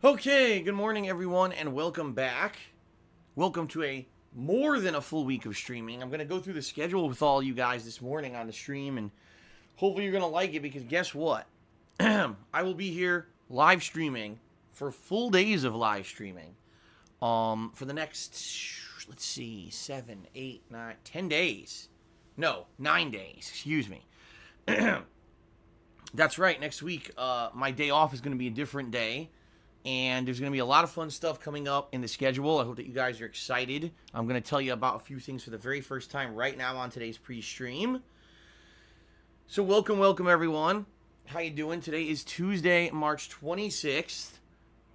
Okay, good morning everyone and welcome back. Welcome to a more than a full week of streaming. I'm going to go through the schedule with all you guys this morning on the stream and hopefully you're going to like it because guess what? I will be here live streaming for full days of live streaming. For the next, let's see, 7, 8, 9, 10 days. No, 9 days, excuse me. That's right, next week my day off is going to be a different day. And there's going to be a lot of fun stuff coming up in the schedule. I hope that you guys are excited. I'm going to tell you about a few things for the very first time right now on today's pre-stream. So welcome everyone. How you doing? Today is Tuesday, March 26th,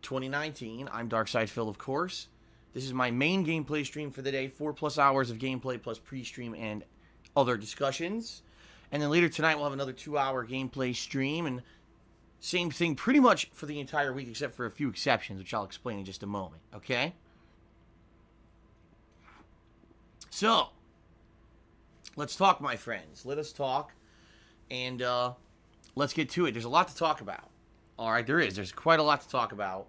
2019. I'm Darkside Phil, of course. This is my main gameplay stream for the day. 4+ hours of gameplay plus pre-stream and other discussions. And then later tonight we'll have another 2-hour gameplay stream and same thing pretty much for the entire week except for a few exceptions, which I'll explain in just a moment, okay? So, let's talk, my friends. Let us talk, and let's get to it. There's a lot to talk about. All right, there is. There's quite a lot to talk about.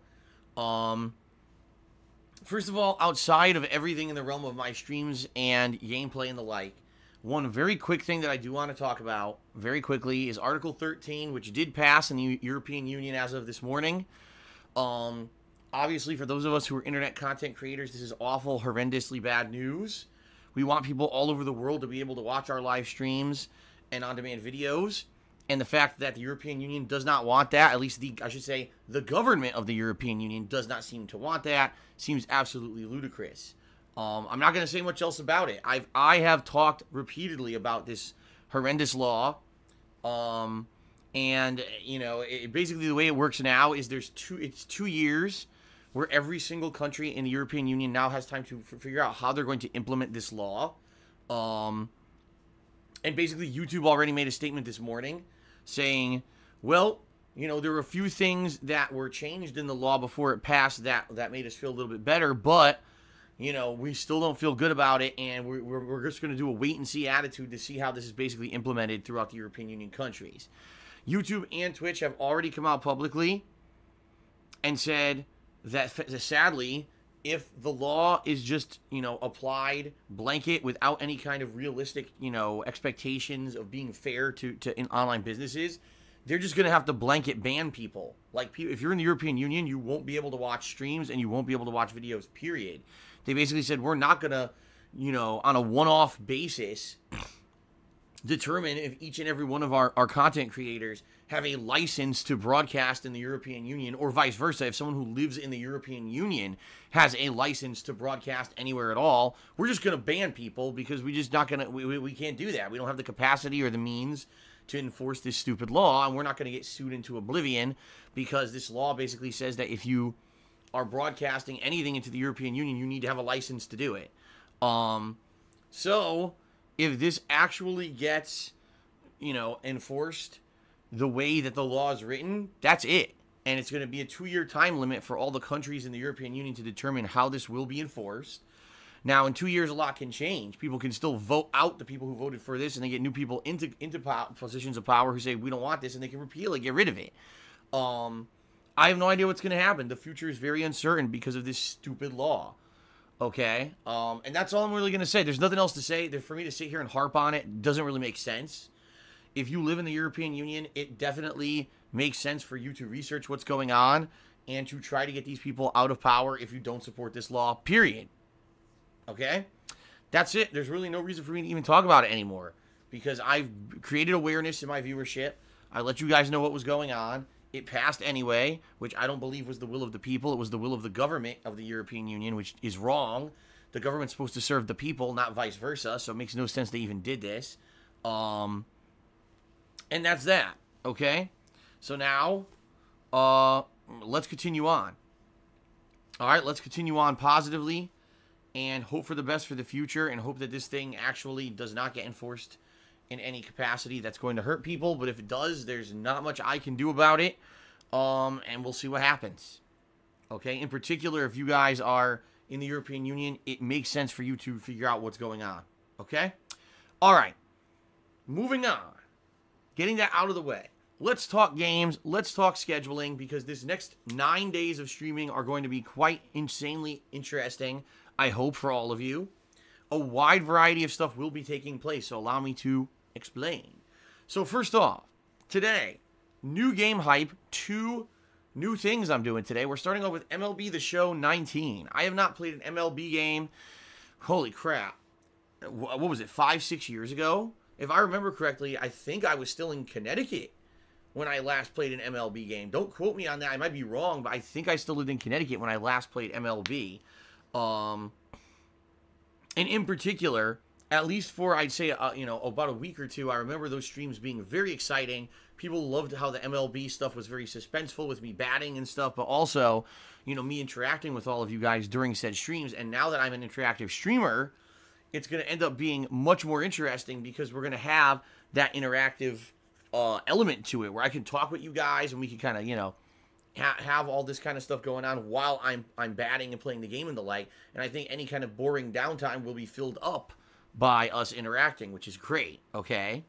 First of all, outside of everything in the realm of my streams and gameplay and the like, one very quick thing that I do want to talk about very quickly is Article 13, which did pass in the European Union as of this morning. Obviously, for those of us who are internet content creators, this is awful, horrendously bad news. We want people all over the world to be able to watch our live streams and on-demand videos. And the fact that the European Union does not want that, at least I should say the government of the European Union does not seem to want that, seems absolutely ludicrous. I'm not going to say much else about it. I have talked repeatedly about this horrendous law. And, you know, basically the way it works now is it's 2 years where every single country in the European Union now has time to figure out how they're going to implement this law. And basically YouTube already made a statement this morning saying, well, you know, there were a few things that were changed in the law before it passed that made us feel a little bit better, but you know, we still don't feel good about it, and we're just going to do a wait-and-see attitude to see how this is basically implemented throughout the European Union countries. YouTube and Twitch have already come out publicly and said that, sadly, if the law is just, you know, applied blanket without any kind of realistic, you know, expectations of being fair to in online businesses, they're just going to have to blanket ban people. Like, if you're in the European Union, you won't be able to watch streams and you won't be able to watch videos, period. They basically said, we're not going to, you know, on a one-off basis, determine if each and every one of our content creators have a license to broadcast in the European Union, or vice versa. If someone who lives in the European Union has a license to broadcast anywhere at all, we're just going to ban people because we just not going to, we can't do that. We don't have the capacity or the means to enforce this stupid law, and we're not going to get sued into oblivion because this law basically says that if you are broadcasting anything into the European Union, you need to have a license to do it. So if this actually gets, you know, enforced the way that the law is written, that's it. And it's going to be a 2-year time limit for all the countries in the European Union to determine how this will be enforced. Now, in 2 years, a lot can change. People can still vote out the people who voted for this, and they get new people into positions of power who say, we don't want this, and they can repeal it, get rid of it. I have no idea what's going to happen. The future is very uncertain because of this stupid law. Okay? And that's all I'm really going to say. There's nothing else to say. For me to sit here and harp on it doesn't really make sense. If you live in the European Union, it definitely makes sense for you to research what's going on and to try to get these people out of power if you don't support this law, period. Okay? That's it. There's really no reason for me to even talk about it anymore because I've created awareness in my viewership. I let you guys know what was going on. It passed anyway, which I don't believe was the will of the people. It was the will of the government of the European Union, which is wrong. The government's supposed to serve the people, not vice versa, so it makes no sense they even did this. And that's that, okay? So now, let's continue on. All right, let's continue on positively and hope for the best for the future and hope that this thing actually does not get enforced in any capacity that's going to hurt people. But if it does, there's not much I can do about it. And we'll see what happens. Okay? In particular, if you guys are in the European Union, it makes sense for you to figure out what's going on. Okay? All right. Moving on. Getting that out of the way. let's talk games, let's talk scheduling, because this next 9 days of streaming are going to be quite insanely interesting, I hope, for all of you. A wide variety of stuff will be taking place, so allow me to explain. So first off, today, new game hype, 2 new things I'm doing today. We're starting off with MLB The Show 19. I have not played an MLB game, holy crap, what was it, 5-6 years ago? If I remember correctly, I think I was still in Connecticut when I last played an MLB game. Don't quote me on that. I might be wrong, but I think I still lived in Connecticut when I last played MLB. And in particular, at least for, I'd say, about a week or two, I remember those streams being very exciting. People loved how the MLB stuff was very suspenseful with me batting and stuff, but also, me interacting with all of you guys during said streams. And now that I'm an interactive streamer, it's going to end up being much more interesting because we're going to have that interactive element to it where I can talk with you guys and we can kind of, have all this kind of stuff going on while I'm batting and playing the game and the like. And I think any kind of boring downtime will be filled up by us interacting, which is great, okay?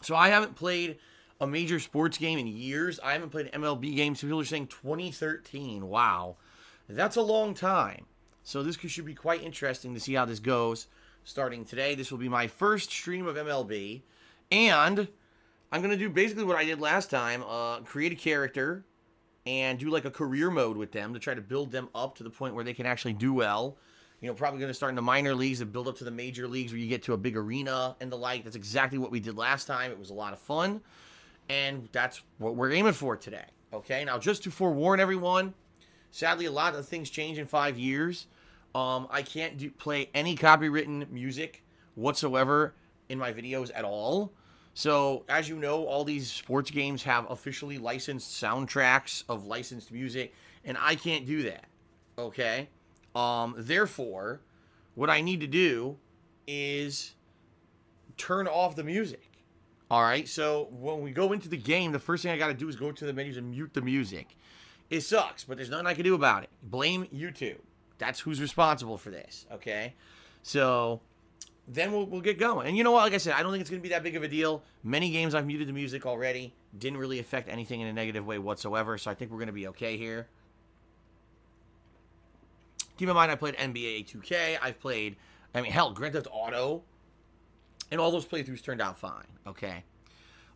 So I haven't played a major sports game in years. I haven't played an MLB game. So people are saying 2013. Wow. That's a long time. So this should be quite interesting to see how this goes starting today. This will be my first stream of MLB. And I'm going to do basically what I did last time. Create a character and do like a career mode with them to try to build them up to the point where they can actually do well. Probably going to start in the minor leagues and build up to the major leagues where you get to a big arena and the like. That's exactly what we did last time. It was a lot of fun. And that's what we're aiming for today. Okay, now just to forewarn everyone, sadly a lot of things change in 5 years. I can't play any copywritten music whatsoever in my videos at all. So, as you know, all these sports games have officially licensed soundtracks of licensed music, and I can't do that, okay? Therefore, what I need to do is turn off the music, all right? So, when we go into the game, the first thing I got to do is go to the menus and mute the music. It sucks, but there's nothing I can do about it. Blame YouTube. That's who's responsible for this, okay? So then we'll get going. And you know what? Like I said, I don't think it's going to be that big of a deal. Many games I've muted the music already. Didn't really affect anything in a negative way whatsoever, so I think we're going to be okay here. Keep in mind, I played NBA 2K. I've played, hell, Grand Theft Auto. And all those playthroughs turned out fine, okay?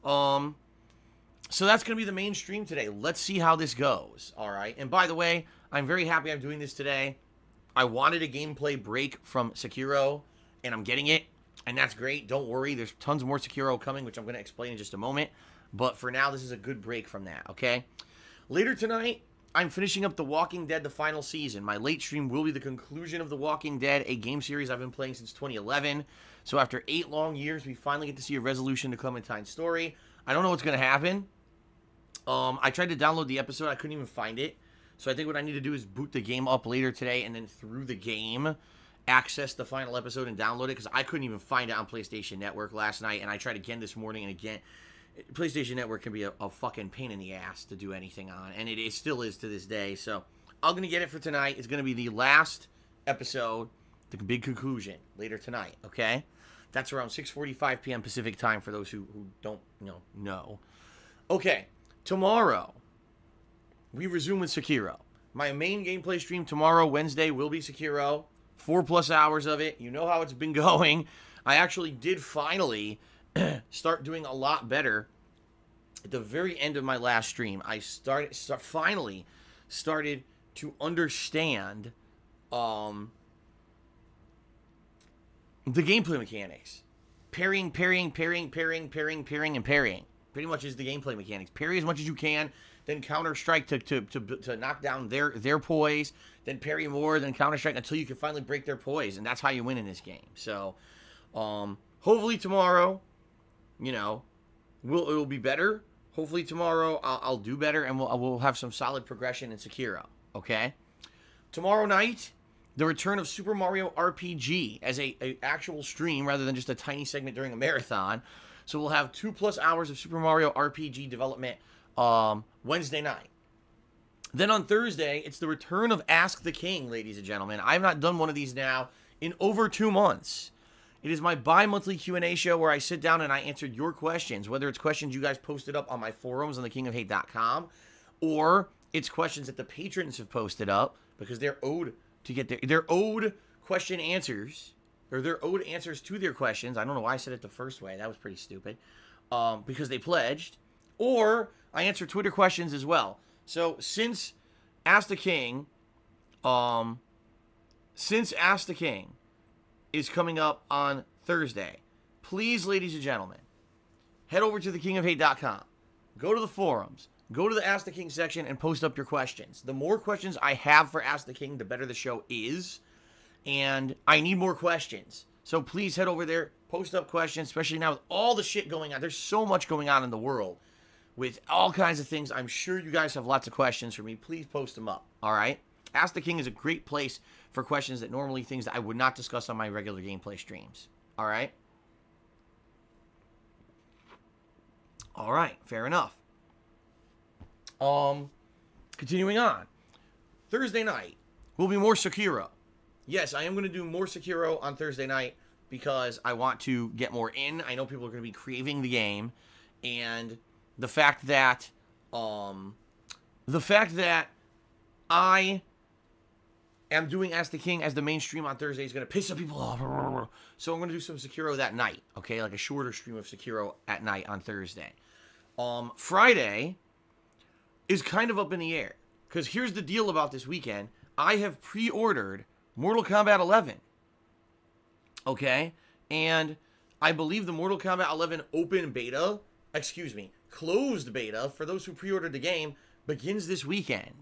So that's going to be the main stream today. Let's see how this goes, all right? And by the way, I'm very happy I'm doing this today. I wanted a gameplay break from Sekiro, and I'm getting it, and that's great. Don't worry, there's tons more Sekiro coming, which I'm going to explain in just a moment. But for now, this is a good break from that, okay? Later tonight, I'm finishing up The Walking Dead, the final season. My late stream will be the conclusion of The Walking Dead, a game series I've been playing since 2011. So after 8 long years, we finally get to see a resolution to Clementine's story. I don't know what's going to happen. I tried to download the episode. I couldn't even find it. So I think what I need to do is boot the game up later today and then through the game access the final episode and download it because I couldn't even find it on PlayStation Network last night, and I tried again this morning and again. PlayStation Network can be a fucking pain in the ass to do anything on, and it still is to this day. So I'm going to get it for tonight. It's going to be the last episode, the big conclusion, later tonight, okay? That's around 6:45 p.m. Pacific time for those who don't know. Okay, tomorrow we resume with Sekiro. My main gameplay stream tomorrow, Wednesday, will be Sekiro. 4+ hours of it. You know how it's been going. I actually did finally start doing a lot better at the very end of my last stream. I finally started to understand the gameplay mechanics. Parrying, and parrying. Pretty much is the gameplay mechanics. Parry as much as you can, then counter-strike to knock down their poise, then parry more, then counter-strike until you can finally break their poise, and that's how you win in this game. So, hopefully tomorrow, it will be better. Hopefully tomorrow I'll do better, and we'll have some solid progression in Sekiro, okay? Tomorrow night, the return of Super Mario RPG as a actual stream rather than just a tiny segment during a marathon. So we'll have 2+ hours of Super Mario RPG development Wednesday night. Then on Thursday, it's the return of Ask the King, ladies and gentlemen. I've not done one of these now in over 2 months. It is my bi-monthly Q&A show where I sit down and I answer your questions, whether it's questions you guys posted up on my forums on thekingofhate.com, or it's questions that the patrons have posted up because they're owed to get their owed question answers, or they're owed answers to their questions. I don't know why I said it the first way. That was pretty stupid. Because they pledged. Or I answer Twitter questions as well. So since Ask the King is coming up on Thursday, please, ladies and gentlemen, head over to thekingofhate.com. Go to the forums. Go to the Ask the King section and post up your questions. The more questions I have for Ask the King, the better the show is. And I need more questions. So please head over there, post up questions, especially now with all the shit going on. There's so much going on in the world with all kinds of things. I'm sure you guys have lots of questions for me. Please post them up, all right? Ask the King is a great place for questions that normally things that I would not discuss on my regular gameplay streams, all right? All right, fair enough. Continuing on. Thursday night will be more Sekiro. Yes, I am going to do more Sekiro on Thursday night because I want to get more in. I know people are going to be craving the game, and the fact that I am doing Ask the King as the main stream on Thursday is going to piss some people off. So I'm going to do some Sekiro that night, okay? Like a shorter stream of Sekiro at night on Thursday. Friday is kind of up in the air because here's the deal about this weekend. I have pre-ordered Mortal Kombat 11, okay? And I believe the Mortal Kombat 11 closed beta, for those who pre-ordered the game, begins this weekend.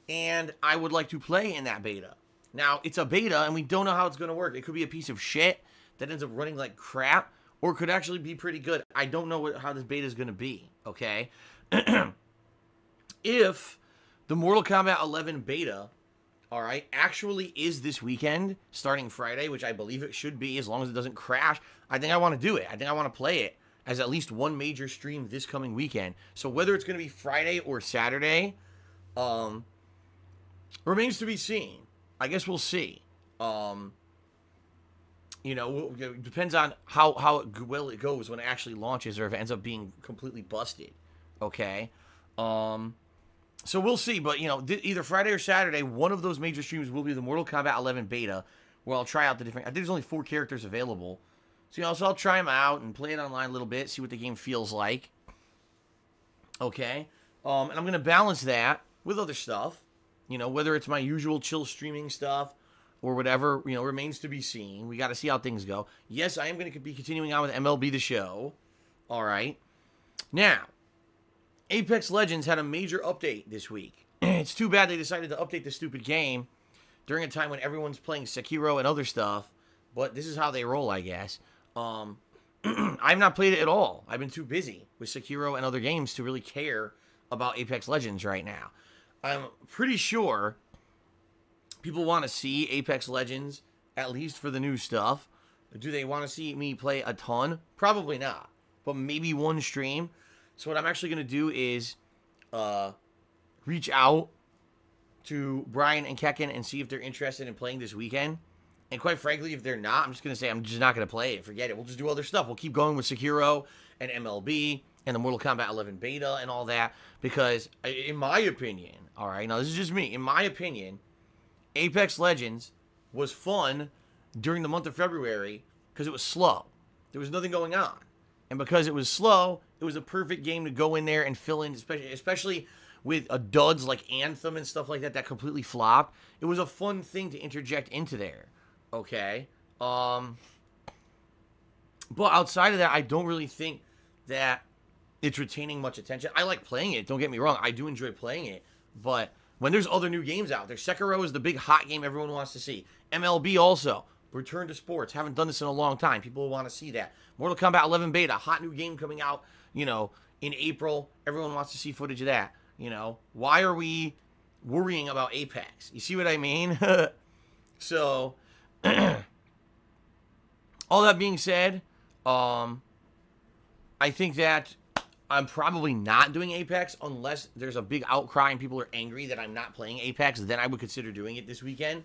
And I would like to play in that beta. Now, it's a beta, and we don't know how it's going to work. It could be a piece of shit that ends up running like crap, or it could actually be pretty good. I don't know how this beta is going to be, okay? If the Mortal Kombat 11 beta, all right, actually is this weekend, starting Friday, which I believe it should be, as long as it doesn't crash, I think I want to do it. I think I want to play it as at least one major stream this coming weekend. So whether it's going to be Friday or Saturday, remains to be seen. I guess we'll see. You know, it depends on how well it goes when it actually launches, or if it ends up being completely busted. Okay? So we'll see, but, you know, either Friday or Saturday, one of those major streams will be the Mortal Kombat 11 beta, where I'll try out the different... I think there's only 4 characters available. So, you know, so I'll try them out and play it online a little bit, see what the game feels like. Okay? And I'm going to balance that with other stuff. You know, whether it's my usual chill streaming stuff or whatever, you know, remains to be seen. We got to see how things go. Yes, I am going to be continuing on with MLB The Show. All right. Now, Apex Legends had a major update this week. It's too bad they decided to update the stupid game during a time when everyone's playing Sekiro and other stuff, but this is how they roll, I guess. I've not played it at all. I've been too busy with Sekiro and other games to really care about Apex Legends right now. I'm pretty sure people want to see Apex Legends, at least for the new stuff. Do they want to see me play a ton? Probably not, but maybe one stream. So what I'm actually going to do is reach out to Brian and Kekken and see if they're interested in playing this weekend. And quite frankly, if they're not, I'm just going to say I'm just not going to play it. Forget it. We'll just do other stuff. We'll keep going with Sekiro and MLB and the Mortal Kombat 11 beta and all that. Because, in my opinion, all right, now this is just me. In my opinion, Apex Legends was fun during the month of February because it was slow. There was nothing going on. And because it was slow, it was a perfect game to go in there and fill in, especially with duds like Anthem and stuff like that that completely flopped. It was a fun thing to interject into there. Okay? But outside of that, I don't really think that it's retaining much attention. I like playing it, don't get me wrong. I do enjoy playing it. But when there's other new games out there, Sekiro is the big hot game everyone wants to see. MLB also. Return to sports. Haven't done this in a long time. People will want to see that. Mortal Kombat 11 beta. Hot new game coming out, you know, in April. Everyone wants to see footage of that. You know, why are we worrying about Apex? You see what I mean? So, all that being said, I think that I'm probably not doing Apex unless there's a big outcry and people are angry that I'm not playing Apex. Then I would consider doing it this weekend.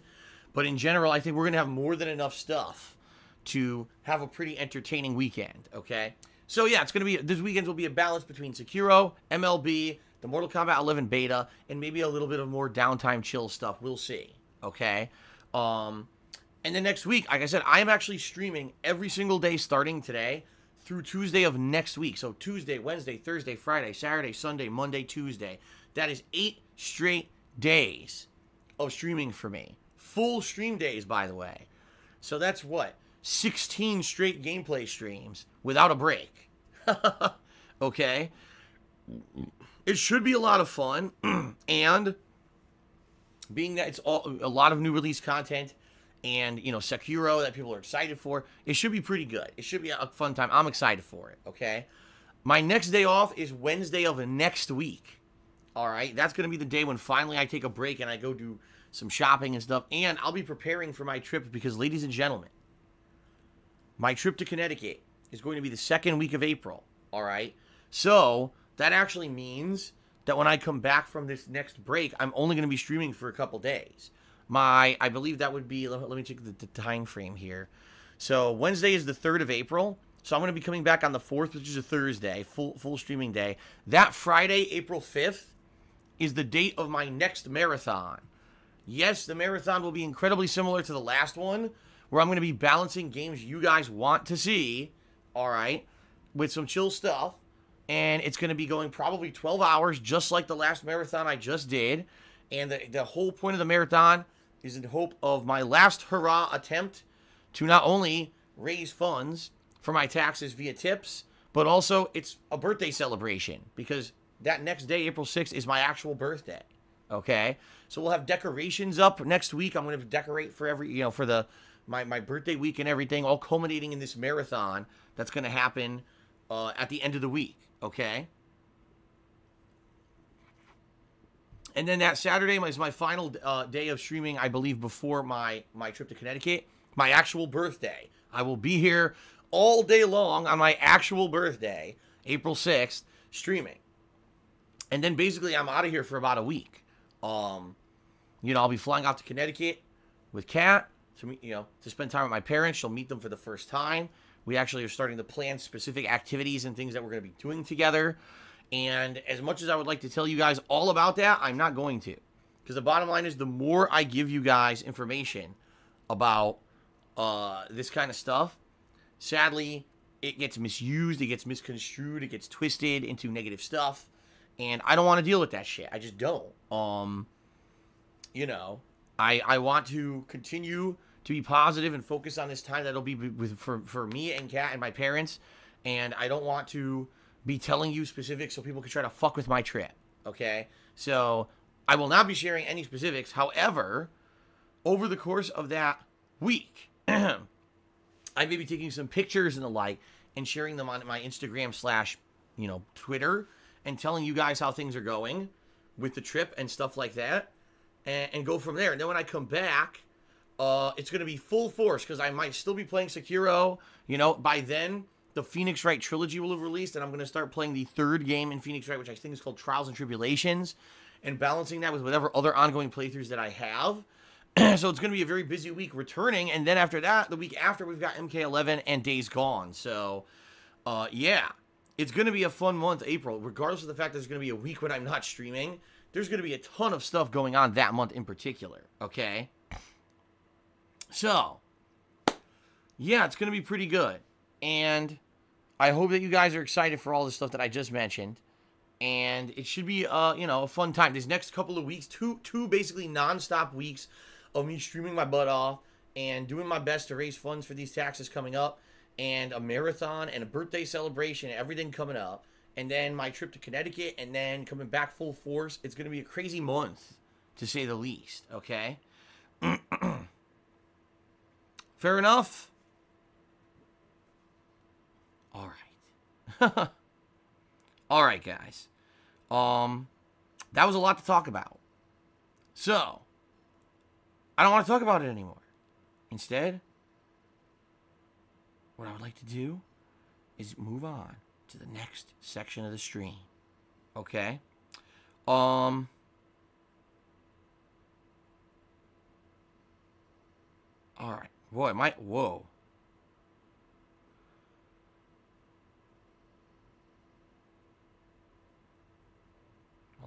But in general, I think we're going to have more than enough stuff to have a pretty entertaining weekend, okay? So yeah, it's going to be, this weekend will be a balance between Sekiro, MLB, the Mortal Kombat 11 beta, and maybe a little bit of more downtime chill stuff. We'll see, okay? And then next week, like I said, I am actually streaming every single day starting today through Tuesday of next week. So Tuesday, Wednesday, Thursday, Friday, Saturday, Sunday, Monday, Tuesday. That is 8 straight days of streaming for me. Full stream days, by the way. So that's what? 16 straight gameplay streams without a break. Okay? It should be a lot of fun. And being that it's a lot of new release content and, you know, Sekiro that people are excited for, it should be pretty good. It should be a fun time. I'm excited for it, okay? My next day off is Wednesday of next week. All right? That's going to be the day when finally I take a break and I go do some shopping and stuff. And I'll be preparing for my trip because, ladies and gentlemen, my trip to Connecticut is going to be the second week of April, all right? So that actually means that when I come back from this next break, I'm only going to be streaming for a couple days. I believe that would be, let me check the time frame here. So Wednesday is the 3rd of April. So I'm going to be coming back on the 4th, which is a Thursday, full streaming day. That Friday, April 5th, is the date of my next marathon. Yes, the marathon will be incredibly similar to the last one, where I'm going to be balancing games you guys want to see, all right, with some chill stuff. And it's going to be going probably 12 hours, just like the last marathon I just did. And the whole point of the marathon is in hope of my last hurrah attempt to not only raise funds for my taxes via tips, but also it's a birthday celebration, because that next day, April 6th, is my actual birthday, okay? So we'll have decorations up next week. I'm going to decorate for for my birthday week and everything, all culminating in this marathon that's going to happen at the end of the week, okay? And then that Saturday is my final day of streaming, I believe, before my trip to Connecticut, my actual birthday. I will be here all day long on my actual birthday, April 6th, streaming. And then basically I'm out of here for about a week. You know, I'll be flying out to Connecticut with Kat to spend time with my parents. She'll meet them for the first time. We actually are starting to plan specific activities and things that we're going to be doing together. And as much as I would like to tell you guys all about that, I'm not going to. Because the bottom line is, the more I give you guys information about this kind of stuff, sadly, it gets misused, it gets misconstrued, it gets twisted into negative stuff. And I don't want to deal with that shit. I just don't. You know, I want to continue to be positive and focus on this time that'll be for me and Kat and my parents. And I don't want to be telling you specifics so people can try to fuck with my trip, okay? So I will not be sharing any specifics. However, over the course of that week, I may be taking some pictures and the like and sharing them on my Instagram / Twitter, and telling you guys how things are going with the trip and stuff like that, and go from there. And then when I come back, it's going to be full force, because I might still be playing Sekiro. You know, by then, the Phoenix Wright trilogy will have released, and I'm going to start playing the 3rd game in Phoenix Wright, which I think is called Trials and Tribulations, and balancing that with whatever other ongoing playthroughs that I have. So it's going to be a very busy week returning, and then after that, the week after, we've got MK11 and Days Gone. So, yeah, it's going to be a fun month, April. Regardless of the fact that there's going to be a week when I'm not streaming, there's going to be a ton of stuff going on that month in particular, okay? So, yeah, it's going to be pretty good. And I hope that you guys are excited for all the stuff that I just mentioned. And it should be, a fun time. These next couple of weeks, two basically non-stop weeks of me streaming my butt off and doing my best to raise funds for these taxes coming up, and a marathon and a birthday celebration and everything coming up. And then my trip to Connecticut, and then coming back full force. It's going to be a crazy month, to say the least, okay? Fair enough? All right. All right, guys. That was a lot to talk about. So, I don't want to talk about it anymore. Instead, what I would like to do is move on to the next section of the stream. Okay? All right. Boy, whoa.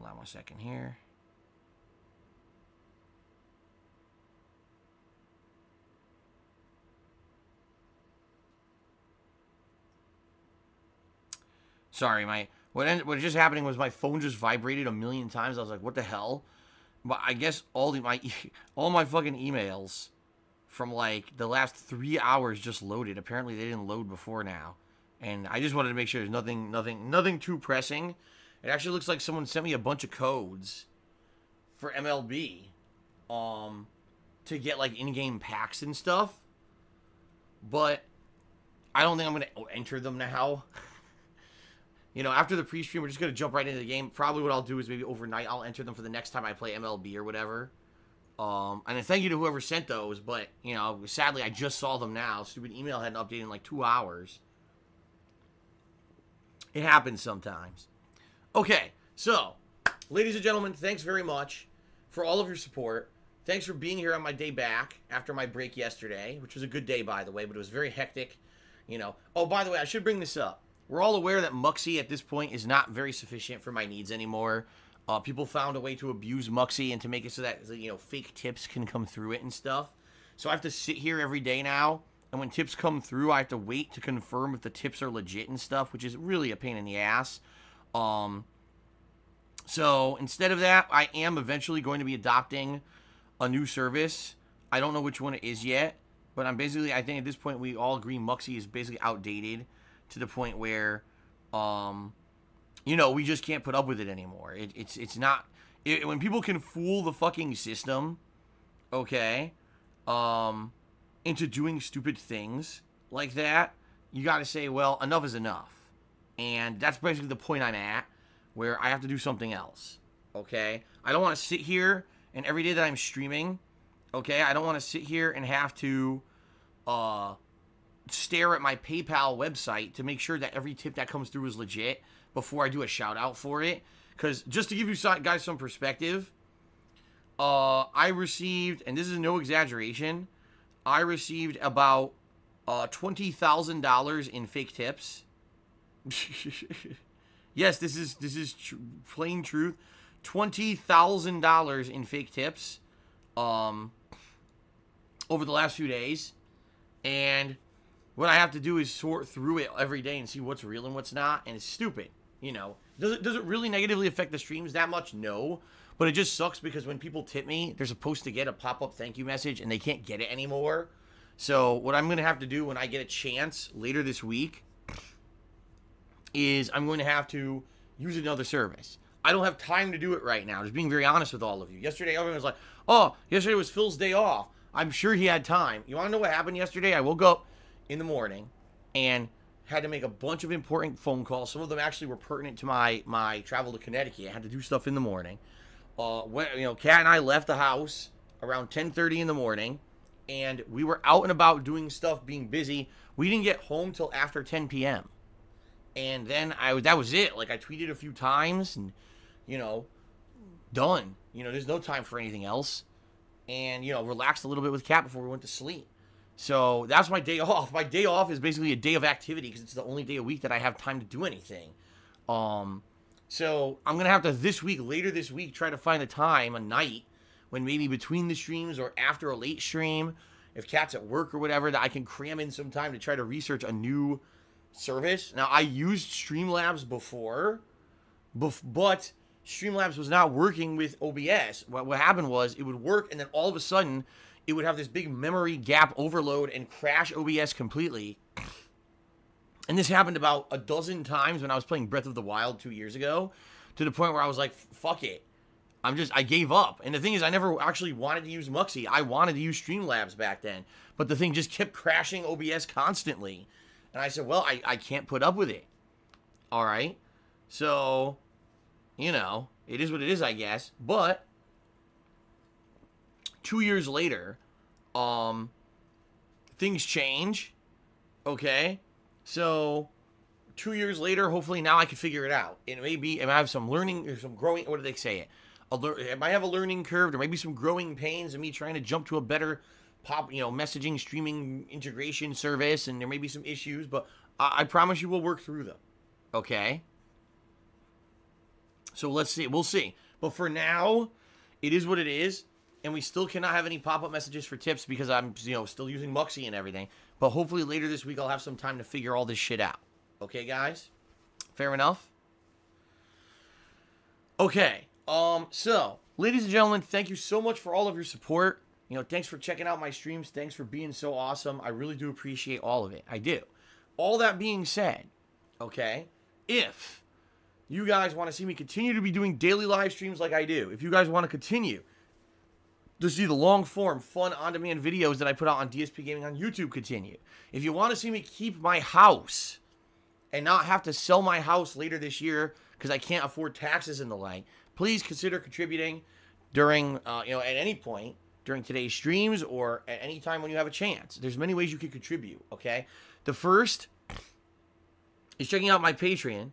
Hold on 1 second here. Sorry, what just happening was my phone just vibrated a million times. I was like, what the hell? But I guess all my fucking emails from like the last 3 hours just loaded. Apparently they didn't load before now. And I just wanted to make sure there's nothing too pressing. It actually looks like someone sent me a bunch of codes for MLB to get like in-game packs and stuff. But I don't think I'm going to enter them now. You know, after the pre-stream, we're just going to jump right into the game. Probably what I'll do is maybe overnight I'll enter them for the next time I play MLB or whatever. And then thank you to whoever sent those, but, you know, sadly I just saw them now. Stupid email hadn't updated in like 2 hours. It happens sometimes. Okay, so, ladies and gentlemen, thanks very much for all of your support. Thanks for being here on my day back after my break yesterday, which was a good day, by the way, but it was very hectic, you know. Oh, by the way, I should bring this up. We're all aware that Moxie at this point is not very sufficient for my needs anymore. People found a way to abuse Moxie and to make it so that, you know, fake tips can come through it and stuff. So I have to sit here every day now, and when tips come through, I have to wait to confirm if the tips are legit and stuff, which is really a pain in the ass. So instead of that, I am eventually going to be adopting a new service. I don't know which one it is yet, but I think at this point we all agree Moxie is basically outdated to the point where, you know, we just can't put up with it anymore. It's not, when people can fool the fucking system, okay, into doing stupid things like that, you gotta say, well, enough is enough. And that's basically the point I'm at, where I have to do something else, okay? I don't want to sit here, and every day that I'm streaming, okay, I don't want to sit here and have to, stare at my PayPal website to make sure that every tip that comes through is legit before I do a shout out for it. Because just to give you guys some perspective, I received, and this is no exaggeration, I received about $20,000 in fake tips. Yes, this is plain truth. $20,000 in fake tips over the last few days. And what I have to do is sort through it every day and see what's real and what's not, and it's stupid, you know. Does it really negatively affect the streams that much? No. But it just sucks because when people tip me, they're supposed to get a pop-up thank you message, and they can't get it anymore. So what I'm going to have to do when I get a chance later this week is I'm going to have to use another service. I don't have time to do it right now, just being very honest with all of you. Yesterday, everyone was like, oh, yesterday was Phil's day off. I'm sure he had time. You want to know what happened yesterday? I woke up in the morning and had to make a bunch of important phone calls. Some of them actually were pertinent to my travel to Connecticut. I had to do stuff in the morning. Kat and I left the house around 10:30 in the morning, and we were out and about doing stuff, being busy. We didn't get home till after 10 p.m. And then that was it. Like, I tweeted a few times and, you know, done. You know, there's no time for anything else. And, you know, relaxed a little bit with Kat before we went to sleep. So that's my day off. My day off is basically a day of activity because it's the only day a week that I have time to do anything. So I'm going to have to later this week, try to find a time, a night, when maybe between the streams or after a late stream, if Kat's at work or whatever, that I can cram in some time to try to research a new service. Now, I used Streamlabs before, but Streamlabs was not working with OBS. What happened was it would work, and then all of a sudden it would have this big memory gap overload and crash OBS completely. And this happened about a dozen times when I was playing Breath of the Wild 2 years ago, to the point where I was like, fuck it. I gave up. And the thing is, I never actually wanted to use Moxie. I wanted to use Streamlabs back then, but the thing just kept crashing OBS constantly. And I said, well, I can't put up with it. All right. So, you know, it is what it is, I guess. But 2 years later, things change. Okay. So 2 years later, hopefully now I can figure it out. It may have some learning or some growing, what do they say it? It might have a learning curve. There might be some growing pains of me trying to jump to a better messaging, streaming integration service, and there may be some issues, but I promise you we'll work through them. Okay? So let's see. We'll see. But for now, it is what it is. And we still cannot have any pop-up messages for tips because I'm, still using Moxie and everything. But hopefully later this week I'll have some time to figure all this shit out. Okay, guys? Fair enough? Okay. So, ladies and gentlemen, thank you so much for all of your support. Thanks for checking out my streams. Thanks for being so awesome. I really do appreciate all of it. I do. All that being said, okay, if you guys want to see me continue to be doing daily live streams like I do, if you guys want to continue to see the long-form, fun, on-demand videos that I put out on DSPGaming on YouTube continue, if you want to see me keep my house and not have to sell my house later this year because I can't afford taxes and the like, please consider contributing during, at any point during today's streams or at any time when you have a chance. There's many ways you can contribute, okay? The first is checking out my Patreon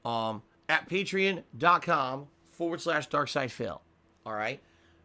at patreon.com/DarksidePhil, all right?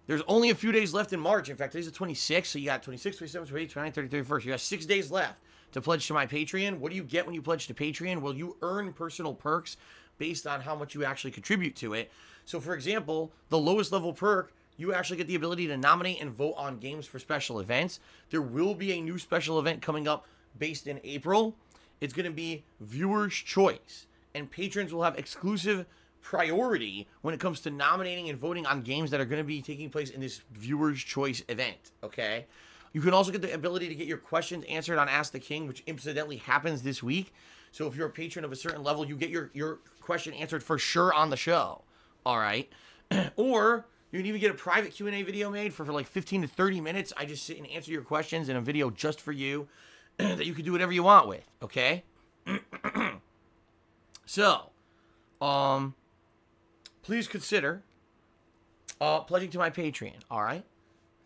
There's only a few days left in March. In fact, today's the 26th, so you got 26, 27, 28, 29, 30, 31st. You got 6 days left to pledge to my Patreon. What do you get when you pledge to Patreon? Well, you earn personal perks based on how much you actually contribute to it. So, for example, the lowest level perk, you actually get the ability to nominate and vote on games for special events. There will be a new special event coming up based in April. It's going to be Viewer's Choice, and patrons will have exclusive priority when it comes to nominating and voting on games that are going to be taking place in this Viewer's Choice event, okay? You can also get the ability to get your questions answered on Ask the King, which incidentally happens this week. So if you're a patron of a certain level, you get your question answered for sure on the show, all right? Or you can even get a private Q&A video made for like 15 to 30 minutes. I just sit and answer your questions in a video just for you that you can do whatever you want with, okay? So, please consider pledging to my Patreon, all right?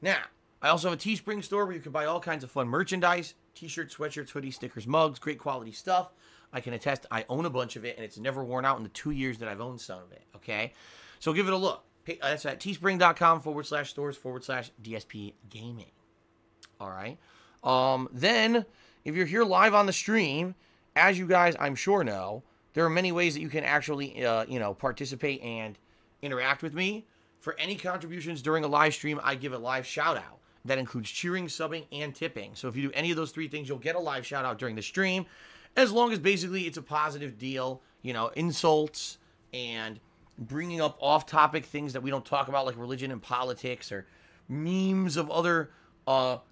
Now, I also have a Teespring store where you can buy all kinds of fun merchandise, t-shirts, sweatshirts, hoodies, stickers, mugs, great quality stuff. I can attest I own a bunch of it, and it's never worn out in the 2 years that I've owned some of it, okay? So give it a look. That's at teespring.com/stores/DSPGaming, all right? Then, if you're here live on the stream, as you guys, I'm sure know, there are many ways that you can actually, participate and interact with me. For any contributions during a live stream, I give a live shout-out. That includes cheering, subbing, and tipping. So if you do any of those three things, you'll get a live shout-out during the stream, as long as basically it's a positive deal, insults and bringing up off-topic things that we don't talk about, like religion and politics, or memes of other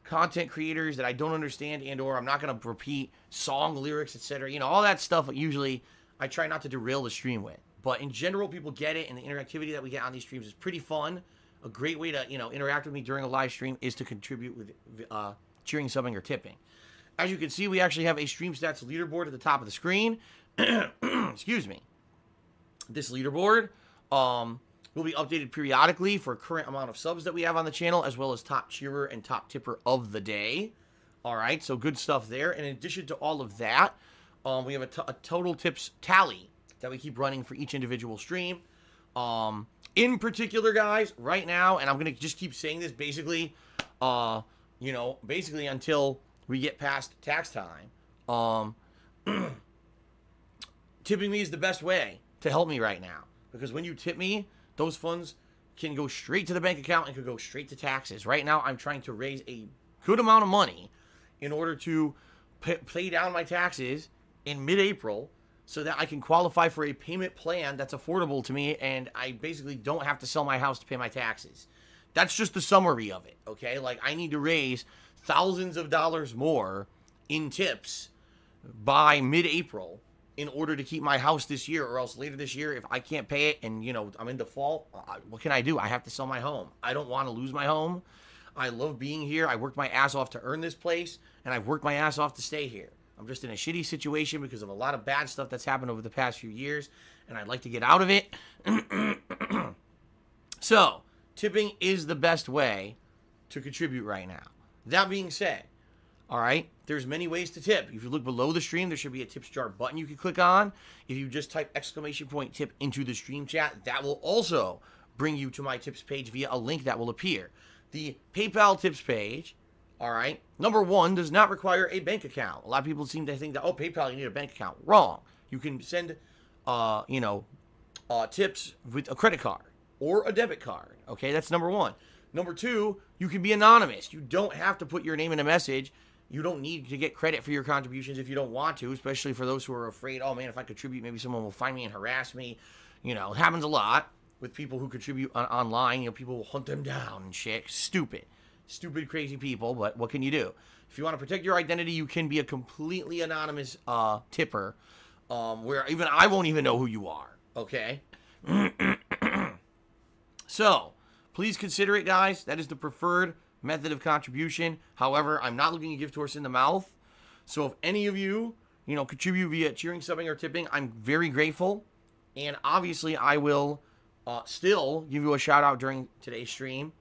content creators that I don't understand and or I'm not going to repeat song lyrics, etc. All that stuff usually I try not to derail the stream with. But in general, people get it, and the interactivity that we get on these streams is pretty fun. A great way to, interact with me during a live stream is to contribute with cheering, subbing, or tipping. As you can see, we actually have a stream stats leaderboard at the top of the screen. Excuse me. This leaderboard will be updated periodically for current amount of subs that we have on the channel, as well as top cheerer and top tipper of the day. All right, so good stuff there. And in addition to all of that, we have a total tips tally that we keep running for each individual stream. In particular, guys, right now, and I'm going to just keep saying this basically, basically until we get past tax time, tipping me is the best way to help me right now. Because when you tip me, those funds can go straight to the bank account and could go straight to taxes. Right now, I'm trying to raise a good amount of money in order to pay down my taxes in mid-April, so that I can qualify for a payment plan that's affordable to me, and I basically don't have to sell my house to pay my taxes. That's just the summary of it, okay? Like, I need to raise thousands of dollars more in tips by mid-April in order to keep my house this year, or else later this year, if I can't pay it and, I'm in default, what can I do? I have to sell my home. I don't want to lose my home. I love being here. I worked my ass off to earn this place, and I've worked my ass off to stay here. I'm just in a shitty situation because of a lot of bad stuff that's happened over the past few years, and I'd like to get out of it. So, tipping is the best way to contribute right now. That being said, all right, there's many ways to tip. If you look below the stream, there should be a tips jar button you can click on. If you just type !tip into the stream chat, that will also bring you to my tips page via a link that will appear. The PayPal tips page, all right, number one, does not require a bank account. A lot of people seem to think that, oh, PayPal, you need a bank account. Wrong. You can send, tips with a credit card or a debit card. Okay, that's number one. Number two, you can be anonymous. You don't have to put your name in a message. You don't need to get credit for your contributions if you don't want to, especially for those who are afraid, oh man, if I contribute, maybe someone will find me and harass me. You know, it happens a lot with people who contribute online. You know, people will hunt them down and shit. Stupid, crazy people, but what can you do? If you want to protect your identity, you can be a completely anonymous tipper, where even I won't even know who you are, okay? So, please consider it, guys. That is the preferred method of contribution. However, I'm not looking to give horse in the mouth. So if any of you, you know, contribute via cheering, subbing, or tipping, I'm very grateful. And obviously, I will still give you a shout out during today's stream.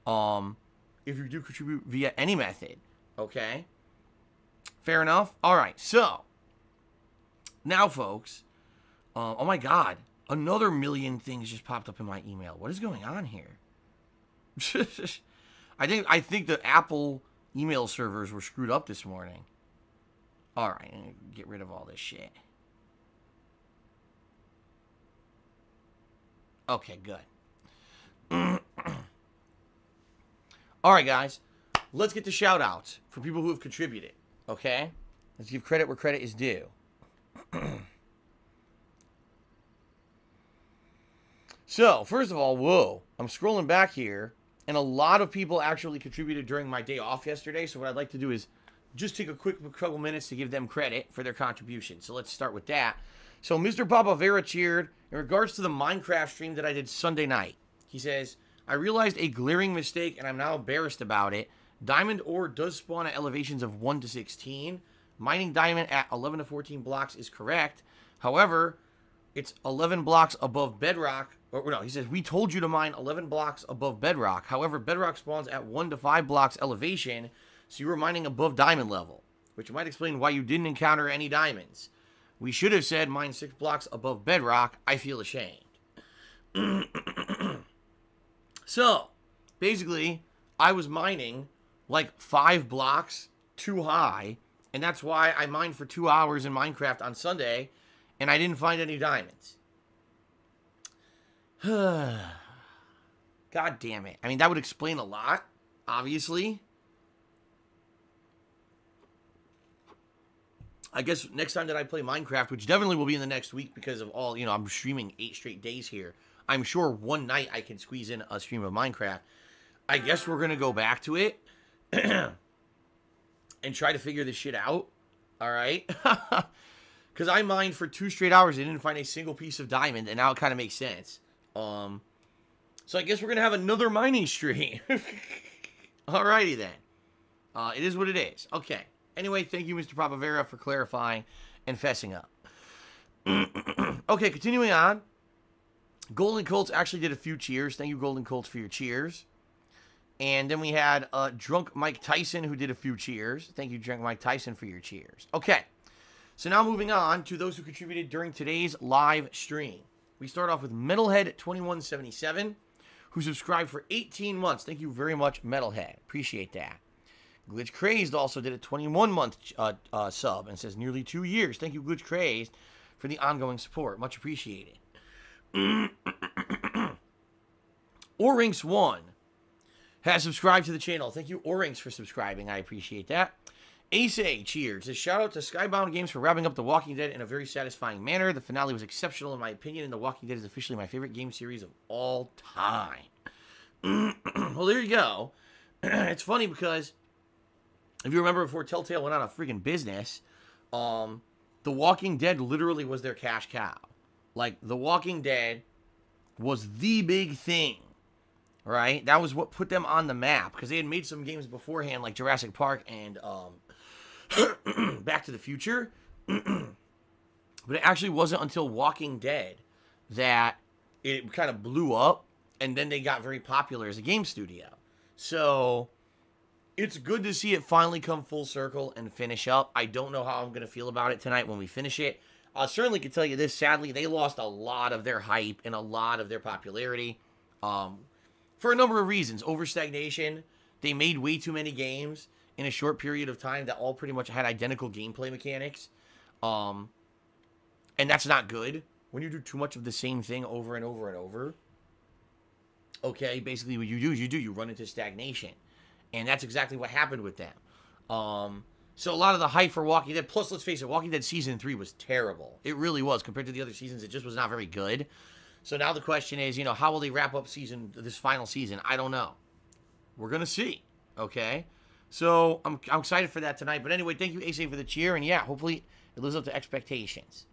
If you do contribute via any method. Okay? Fair enough? Alright, so. Now, folks. Oh my god. Another million things just popped up in my email. What is going on here? I think the Apple email servers were screwed up this morning. Alright, I'm gonna get rid of all this shit. Okay, good. Alright, guys. Let's get to shout-outs for people who have contributed. Okay? Let's give credit where credit is due. So, first of all, whoa. I'm scrolling back here. And a lot of people actually contributed during my day off yesterday. So what I'd like to do is just take a quick couple minutes to give them credit for their contribution. So let's start with that. So Mr. Papavera cheered in regards to the Minecraft stream that I did Sunday night. He says, I realized a glaring mistake and I'm now embarrassed about it. Diamond ore does spawn at elevations of 1 to 16. Mining diamond at 11 to 14 blocks is correct. However, it's 11 blocks above bedrock. Or no, he says, we told you to mine 11 blocks above bedrock. However, bedrock spawns at 1 to 5 blocks elevation, so you were mining above diamond level, which might explain why you didn't encounter any diamonds. We should have said mine 6 blocks above bedrock. I feel ashamed. So, basically, I was mining like 5 blocks too high, and that's why I mined for 2 hours in Minecraft on Sunday, and I didn't find any diamonds. God damn it. I mean, that would explain a lot, obviously. I guess next time that I play Minecraft, which definitely will be in the next week because of all, you know, I'm streaming 8 straight days here. I'm sure one night I can squeeze in a stream of Minecraft. I guess we're going to go back to it and try to figure this shit out. All right? Because I mined for 2 straight hours and didn't find a single piece of diamond, and now it kind of makes sense. So I guess we're going to have another mining stream. Alrighty then. It is what it is. Okay. Anyway, thank you, Mr. Papavera, for clarifying and fessing up. Okay, continuing on. Golden Colts actually did a few cheers. Thank you, Golden Colts, for your cheers. And then we had Drunk Mike Tyson, who did a few cheers. Thank you, Drunk Mike Tyson, for your cheers. Okay. So now moving on to those who contributed during today's live stream. We start off with Metalhead2177, who subscribed for 18 months. Thank you very much, Metalhead. Appreciate that. Glitch Crazed also did a 21-month sub and says nearly 2 years. Thank you, Glitch Crazed, for the ongoing support. Much appreciated. Orinks1 has subscribed to the channel. Thank you, Orinks, for subscribing. I appreciate that. Ace cheers. A shout out to Skybound Games for wrapping up The Walking Dead in a very satisfying manner. The finale was exceptional in my opinion, and The Walking Dead is officially my favorite game series of all time. Well, there you go. It's funny because if you remember before Telltale went out of freaking business, The Walking Dead literally was their cash cow. Like, The Walking Dead was the big thing, right? That was what put them on the map, because they had made some games beforehand, like Jurassic Park and Back to the Future. But it actually wasn't until Walking Dead that it kind of blew up, and then they got very popular as a game studio. So it's good to see it finally come full circle and finish up. I don't know how I'm going to feel about it tonight when we finish it. I certainly can tell you this, sadly, they lost a lot of their hype and a lot of their popularity for a number of reasons. Overstagnation. They made way too many games in a short period of time that all pretty much had identical gameplay mechanics. And that's not good. when you do too much of the same thing over and over and over, okay, basically what you do is you run into stagnation. And that's exactly what happened with them. So a lot of the hype for Walking Dead, plus let's face it, Walking Dead Season 3 was terrible. It really was. Compared to the other seasons, it just was not very good. So now the question is, you know, how will they wrap up this final season? I don't know. We're going to see, okay? So I'm excited for that tonight. But anyway, thank you, Ace, for the cheer. And yeah, hopefully it lives up to expectations.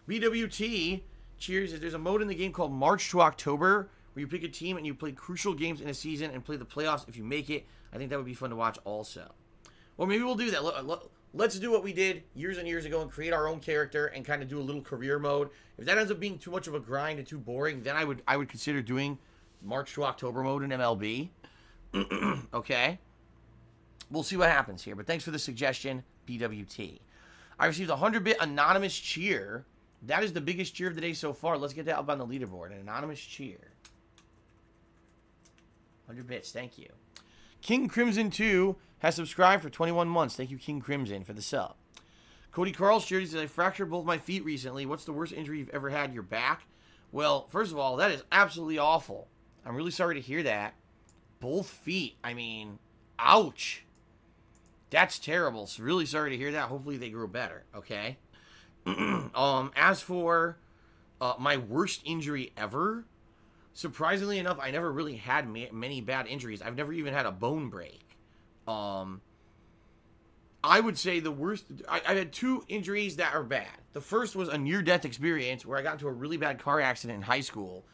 BWT cheers. There's a mode in the game called March to October where you pick a team and you play crucial games in a season and play the playoffs if you make it. I think that would be fun to watch also. Well, maybe we'll do that. Let's do what we did years and years ago and create our own character and kind of do a little career mode. If that ends up being too much of a grind and too boring, then I would consider doing March to October mode in MLB. Okay? We'll see what happens here. But thanks for the suggestion, BWT. I received a 100-bit anonymous cheer. That is the biggest cheer of the day so far. Let's get that up on the leaderboard. An anonymous cheer. 100 bits. Thank you. King Crimson 2 has subscribed for 21 months. Thank you, King Crimson, for the sub. Cody Carl's cheer says, I fractured both my feet recently. What's the worst injury you've ever had? Your back? Well, first of all, that is absolutely awful. I'm really sorry to hear that. Both feet. I mean, ouch. That's terrible. So really sorry to hear that. Hopefully they grow better. Okay. As for my worst injury ever, surprisingly enough, I never really had many bad injuries. I've never even had a bone break. I would say the worst... I had two injuries that are bad. The first was a near-death experience where I got into a really bad car accident in high school,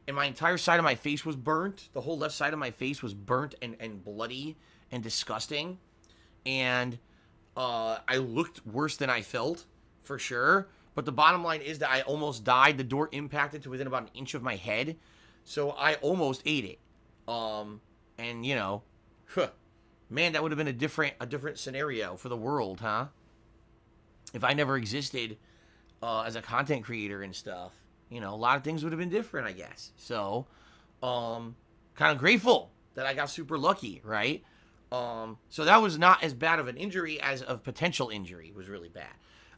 and my entire side of my face was burnt. The whole left side of my face was burnt and bloody and disgusting. And I looked worse than I felt, for sure. But the bottom line is that I almost died. The door impacted to within about an inch of my head. So I almost ate it. And, you know, man, that would have been a different scenario for the world, huh? If I never existed as a content creator and stuff. You know, a lot of things would have been different, I guess. So, kind of grateful that I got super lucky, right? So that was not as bad of an injury as a potential injury. It was really bad.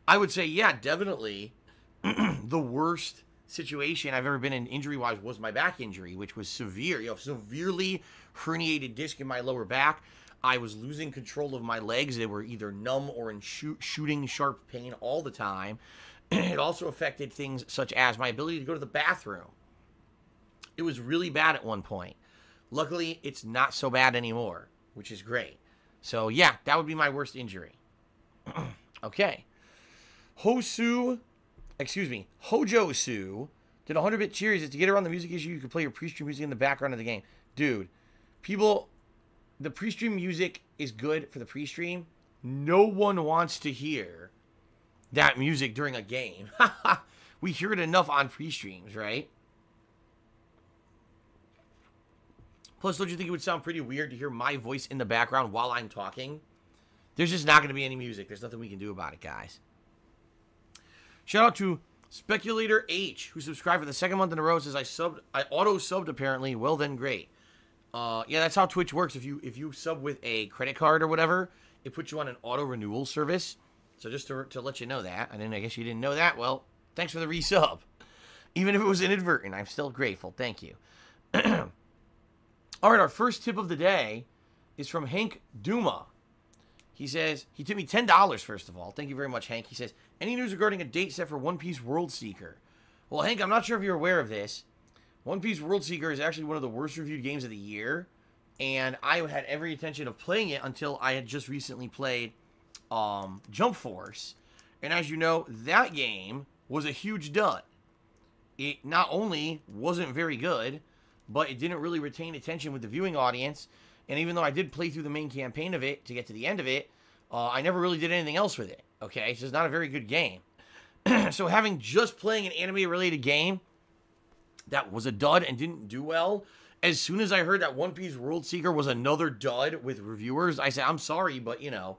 I would say, yeah, definitely the worst situation I've ever been in injury-wise was my back injury, which was severe. You know, severely herniated disc in my lower back. I was losing control of my legs. They were either numb or in shooting sharp pain all the time. It also affected things such as my ability to go to the bathroom. It was really bad at one point. Luckily, it's not so bad anymore, which is great. So, yeah, that would be my worst injury. Okay. Hojo Su did 100-bit cheers. To get around the music issue, you can play your pre-stream music in the background of the game. Dude, people, the pre-stream music is good for the pre-stream. No one wants to hear that music during a game. We hear it enough on pre-streams, right? Plus, don't you think it would sound pretty weird to hear my voice in the background while I'm talking? There's just not going to be any music. There's nothing we can do about it, guys. Shout out to Speculator H, who subscribed for the second month in a row. Says I auto-subbed apparently. Well then, great. Yeah, that's how Twitch works. If you sub with a credit card or whatever, it puts you on an auto-renewal service. So just to let you know that. I guess you didn't know that. Well, thanks for the resub. Even if it was inadvertent, I'm still grateful. Thank you. All right, our first tip of the day is from Hank Duma. He says, he tipped me $10, first of all. Thank you very much, Hank. He says, any news regarding a date set for One Piece World Seeker? Well, Hank, I'm not sure if you're aware of this. One Piece World Seeker is actually one of the worst reviewed games of the year. And I had every intention of playing it until I had just recently played Jump Force. And as you know, that game was a huge dud. It not only wasn't very good, but it didn't really retain attention with the viewing audience. And even though I did play through the main campaign of it to get to the end of it, I never really did anything else with it. Okay, it's just not a very good game. So having just playing an anime-related game that was a dud and didn't do well, as soon as I heard that One Piece World Seeker was another dud with reviewers, I said, I'm sorry, but, you know,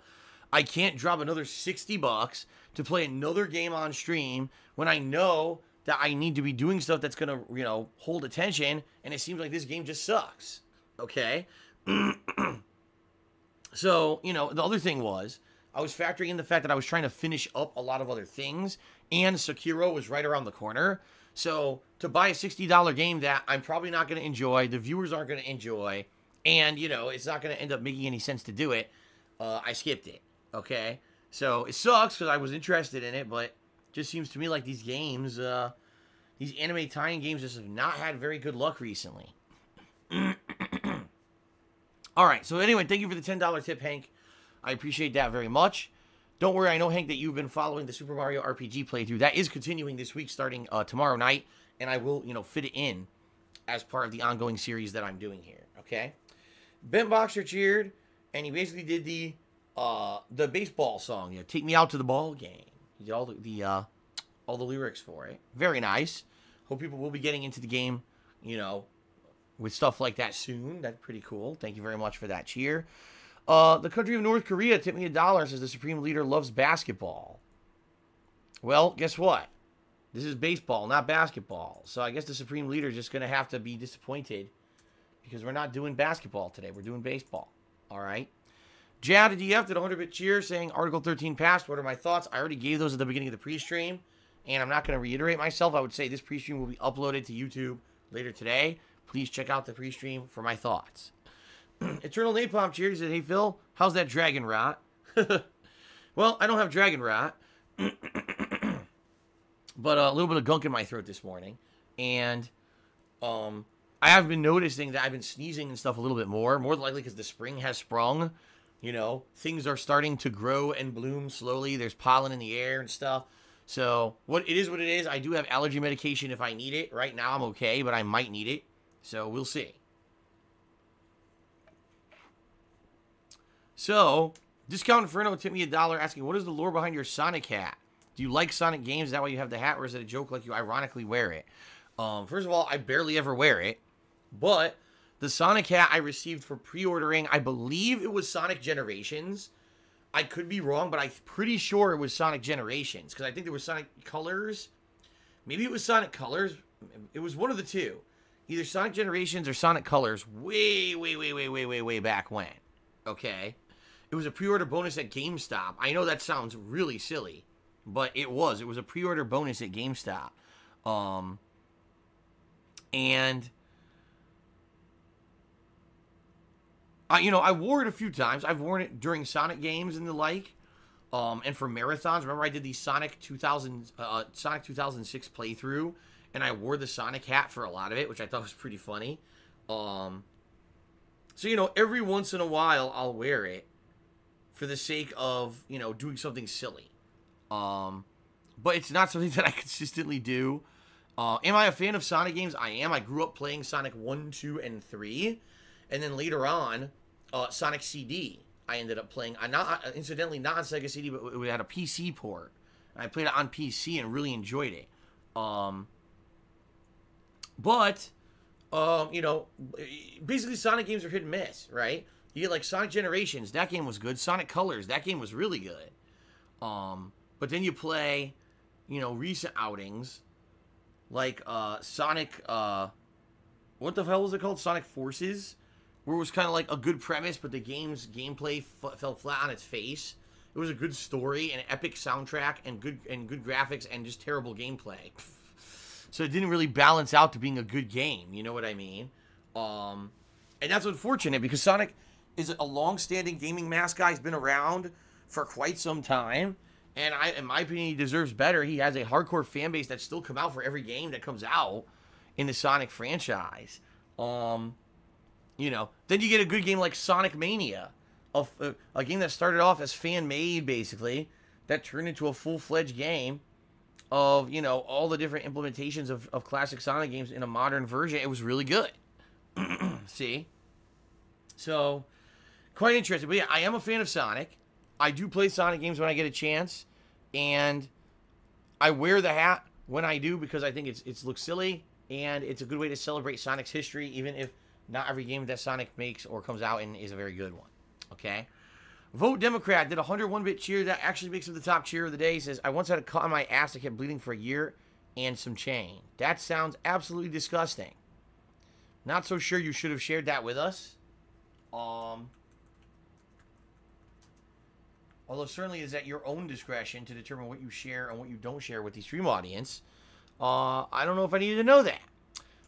I can't drop another $60 to play another game on stream when I know that I need to be doing stuff that's going to, you know, hold attention, and it seems like this game just sucks. Okay? So, you know, the other thing was, I was factoring in the fact that I was trying to finish up a lot of other things, and Sekiro was right around the corner. So to buy a $60 game that I'm probably not going to enjoy, the viewers aren't going to enjoy, and, you know, it's not going to end up making any sense to do it, I skipped it, okay? So it sucks because I was interested in it, but it just seems to me like these games, these anime tie-in games just have not had very good luck recently. All right, so anyway, thank you for the $10 tip, Hank. I appreciate that very much. Don't worry, I know, Hank, that you've been following the Super Mario RPG playthrough. That is continuing this week, starting tomorrow night, and I will, you know, fit it in as part of the ongoing series that I'm doing here, okay? Ben Boxer cheered, and he basically did the baseball song, you know, "Take Me Out to the Ball Game." He did all the lyrics for it. Very nice. Hope people will be getting into the game, you know, with stuff like that soon. That's pretty cool. Thank you very much for that cheer. The country of North Korea tipped me $1, says the Supreme Leader loves basketball. Well, guess what? This is baseball, not basketball. So I guess the Supreme Leader is just going to have to be disappointed because we're not doing basketball today. We're doing baseball. All right. Jad DF did a 100-bit cheer saying Article 13 passed. What are my thoughts? I already gave those at the beginning of the pre-stream, and I'm not going to reiterate myself. I would say this pre-stream will be uploaded to YouTube later today. Please check out the pre-stream for my thoughts. Eternal Napalm cheered. He said, "Hey, Phil, how's that dragon rot?" Well, I don't have dragon rot, but a little bit of gunk in my throat this morning. And I have been noticing that I've been sneezing and stuff a little bit more than likely because the spring has sprung. You know, things are starting to grow and bloom slowly. There's pollen in the air and stuff. So what it is. I do have allergy medication if I need it. Right now I'm okay, but I might need it. So we'll see. So, Discount Inferno tipped me $1 asking, what is the lore behind your Sonic hat? Do you like Sonic games? Is that why you have the hat, or is it a joke like you ironically wear it? First of all, I barely ever wear it, but the Sonic hat I received for pre-ordering, I believe it was Sonic Generations. I could be wrong, but I'm pretty sure it was Sonic Generations, because I think there was Sonic Colors. Maybe it was Sonic Colors. It was one of the two. Either Sonic Generations or Sonic Colors way back when. Okay? It was a pre-order bonus at GameStop. I know that sounds really silly, but it was. It was a pre-order bonus at GameStop. And I wore it a few times. I've worn it during Sonic games and the like. And for marathons. Remember I did the Sonic 2006 playthrough, and I wore the Sonic hat for a lot of it, which I thought was pretty funny. So, every once in a while I'll wear it for the sake of, doing something silly. But it's not something that I consistently do. Am I a fan of Sonic games? I am. I grew up playing Sonic 1, 2, and 3. And then later on, Sonic CD, I ended up playing. Incidentally, not on Sega CD, but it had a PC port. And I played it on PC and really enjoyed it. Basically Sonic games are hit and miss, right? You get like Sonic Generations, that game was good. Sonic Colors, that game was really good. But then you play, recent outings like Sonic, what the hell was it called? Sonic Forces, where it was kind of like a good premise, but the gameplay fell flat on its face. It was a good story, an epic soundtrack, and good graphics, and just terrible gameplay. So it didn't really balance out to being a good game. You know what I mean? And that's unfortunate because Sonic is a long-standing gaming mascot. He's been around for quite some time. And in my opinion, he deserves better. He has a hardcore fan base that still come out for every game that comes out in the Sonic franchise. Then you get a good game like Sonic Mania, a game that started off as fan-made, basically, that turned into a full-fledged game of, all the different implementations of classic Sonic games in a modern version. It was really good. See? So, quite interesting. But yeah, I am a fan of Sonic. I do play Sonic games when I get a chance. And I wear the hat when I do because I think it looks silly. And it's a good way to celebrate Sonic's history, even if not every game that Sonic makes or comes out in is a very good one. Okay? Vote Democrat did a 101-bit cheer. That actually makes him the top cheer of the day. He says, I once had a cut on my ass that kept bleeding for a year and some chain. That sounds absolutely disgusting. Not so sure you should have shared that with us. Although although certainly it's at your own discretion to determine what you share and what you don't share with the stream audience. I don't know if I needed to know that.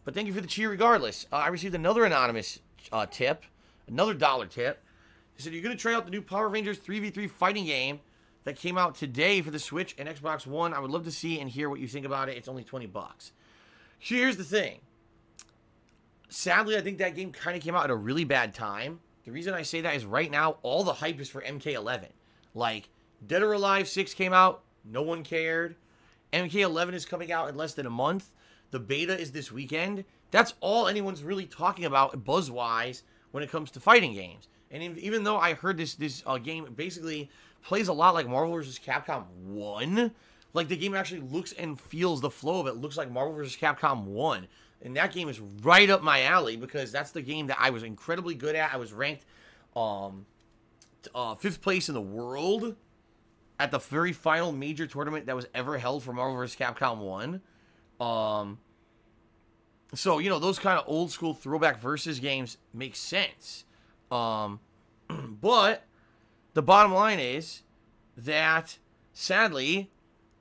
But thank you for the cheer regardless. I received another anonymous tip, another $1 tip. He said, you're going to try out the new Power Rangers 3v3 fighting game that came out today for the Switch and Xbox One. I would love to see and hear what you think about it. It's only $20. Here's the thing. Sadly, I think that game kind of came out at a really bad time. The reason I say that is right now, all the hype is for MK11. Like, Dead or Alive 6 came out. No one cared. MK11 is coming out in less than a month. The beta is this weekend. That's all anyone's really talking about buzz-wise when it comes to fighting games. And even though I heard this game basically plays a lot like Marvel vs. Capcom 1, like the game actually looks and feels, the flow of it looks like Marvel vs. Capcom 1. And that game is right up my alley because that's the game that I was incredibly good at. I was ranked 5th place in the world at the very final major tournament that was ever held for Marvel vs. Capcom 1. So, you know, those kind of old school throwback versus games make sense. But the bottom line is that, sadly,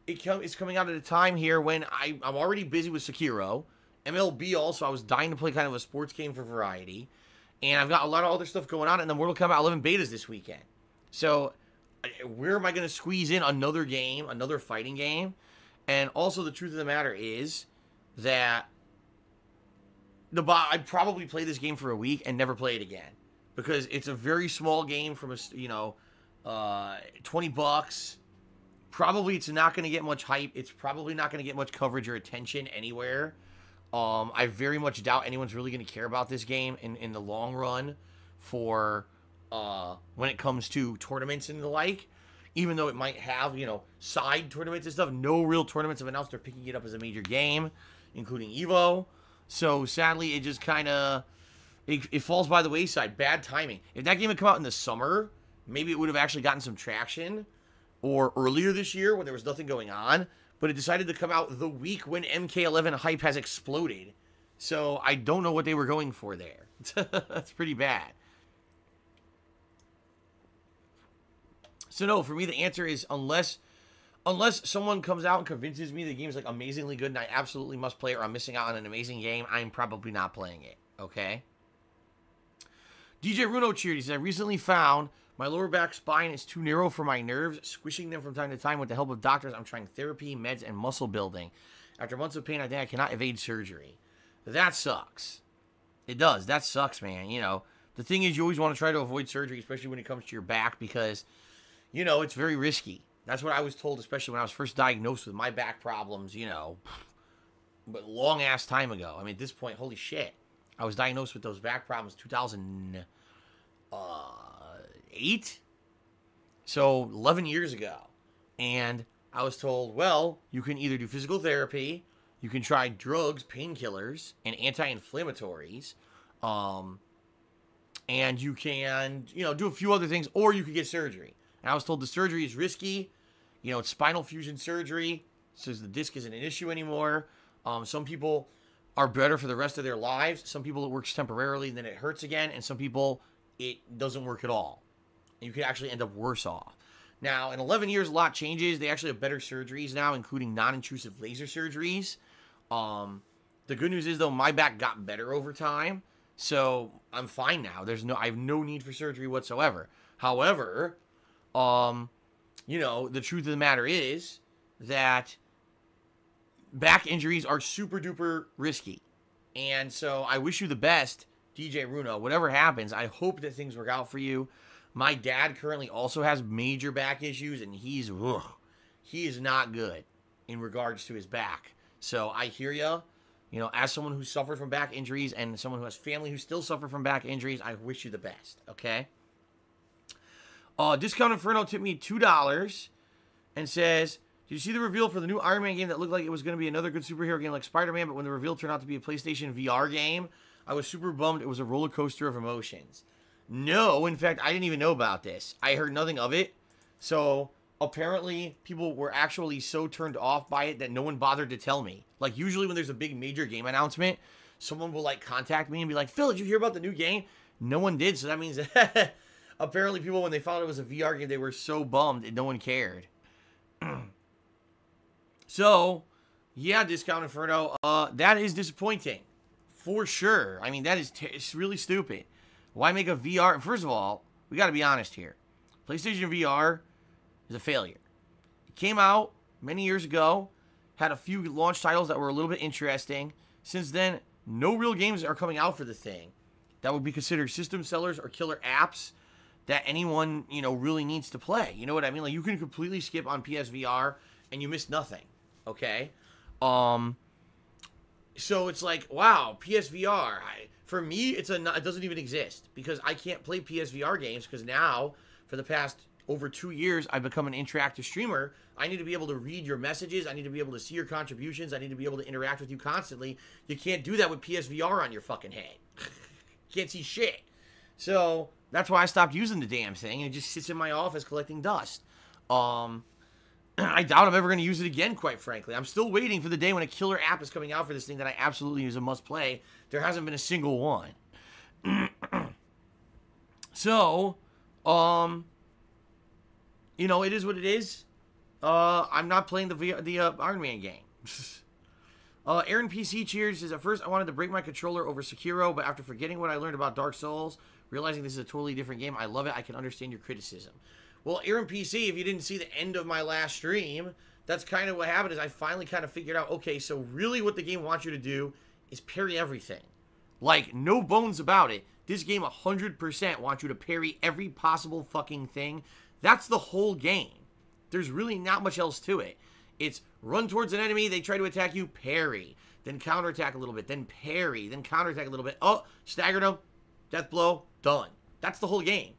it's coming out at a time here when I'm already busy with Sekiro. MLB also, I was dying to play kind of a sports game for variety. And I've got a lot of other stuff going on, and the Mortal Kombat 11 betas this weekend. So, where am I going to squeeze in another game, another fighting game? And also, the truth of the matter is that I'd probably play this game for a week and never play it again. Because it's a very small game from, $20. Probably it's not going to get much hype. It's probably not going to get much coverage or attention anywhere. I very much doubt anyone's really going to care about this game in the long run for when it comes to tournaments and the like. Even though it might have, side tournaments and stuff. No real tournaments have announced they're picking it up as a major game, including EVO. So, sadly, it just kind of, it falls by the wayside. Bad timing. If that game had come out in the summer, maybe it would have actually gotten some traction. Or earlier this year when there was nothing going on. But it decided to come out the week when MK11 hype has exploded. So, I don't know what they were going for there. That's pretty bad. So, no, for me, the answer is unless someone comes out and convinces me the game's like amazingly good and I absolutely must play it or I'm missing out on an amazing game, I'm probably not playing it, okay? DJ Runo cheered. He said, I recently found my lower back spine is too narrow for my nerves, squishing them from time to time with the help of doctors. I'm trying therapy, meds, and muscle building. After months of pain, I think I cannot evade surgery. That sucks. It does. That sucks, man. The thing is you always want to try to avoid surgery, especially when it comes to your back because, it's very risky. That's what I was told, especially when I was first diagnosed with my back problems, but long-ass time ago. I mean, at this point, holy shit. I was diagnosed with those back problems 2008? So, 11 years ago. And I was told, well, you can either do physical therapy, you can try drugs, painkillers, and anti-inflammatories, and you can, do a few other things, or you could get surgery. And I was told the surgery is risky. It's spinal fusion surgery. Says the disc isn't an issue anymore. Some people are better for the rest of their lives. Some people it works temporarily and then it hurts again. And some people it doesn't work at all. And you could actually end up worse off. Now, in 11 years, a lot changes. They actually have better surgeries now, including non-intrusive laser surgeries. The good news is, though, my back got better over time. So I'm fine now. I have no need for surgery whatsoever. However, the truth of the matter is that back injuries are super duper risky. And so I wish you the best, DJ Runo. Whatever happens, I hope that things work out for you. My dad currently also has major back issues, and he is not good in regards to his back. So I hear you. As someone who suffered from back injuries and someone who has family who still suffer from back injuries, I wish you the best, okay? Discount Inferno tipped me $2 and says, did you see the reveal for the new Iron Man game that looked like it was going to be another good superhero game like Spider-Man, but when the reveal turned out to be a PlayStation VR game, I was super bummed. It was a roller coaster of emotions. No, in fact, I didn't even know about this. I heard nothing of it. So, apparently, people were actually so turned off by it that no one bothered to tell me. Like, usually when there's a big major game announcement, someone will, contact me and be like, Phil, did you hear about the new game? No one did, so that means that Apparently, people, when they found it was a VR game, they were so bummed and no one cared. So, yeah, Discount Inferno, that is disappointing. For sure. I mean, that is it's really stupid. Why make a VR? First of all, we got to be honest here. PlayStation VR is a failure. It came out many years ago, had a few launch titles that were a little bit interesting. Since then, no real games are coming out for the thing that would be considered system sellers or killer apps that anyone, you know, really needs to play. You know what I mean? Like, you can completely skip on PSVR and you miss nothing. Okay? So it's like, wow, PSVR. For me, it doesn't even exist because I can't play PSVR games because now, for the past over 2 years, I've become an interactive streamer. I need to be able to read your messages. I need to be able to see your contributions. I need to be able to interact with you constantly. You can't do that with PSVR on your fucking head. Can't see shit. So that's why I stopped using the damn thing, and it just sits in my office collecting dust. I doubt I'm ever going to use it again, quite frankly. I'm still waiting for the day when a killer app is coming out for this thing that I absolutely use a must-play. There hasn't been a single one. So, you know, it is what it is. I'm not playing the Iron Man game. Aaron PC Cheers says, at first I wanted to break my controller over Sekiro, but after forgetting what I learned about Dark Souls, realizing this is a totally different game, I love it. I can understand your criticism. Well, Aaron PC, if you didn't see the end of my last stream, that's kind of what happened is I finally kind of figured out, okay, so really what the game wants you to do is parry everything. Like, no bones about it. This game 100% wants you to parry every possible fucking thing. That's the whole game. There's really not much else to it. It's run towards an enemy, they try to attack you, parry. Then counterattack a little bit, then parry, then counterattack a little bit. Oh, staggered him, death blow, done. That's the whole game.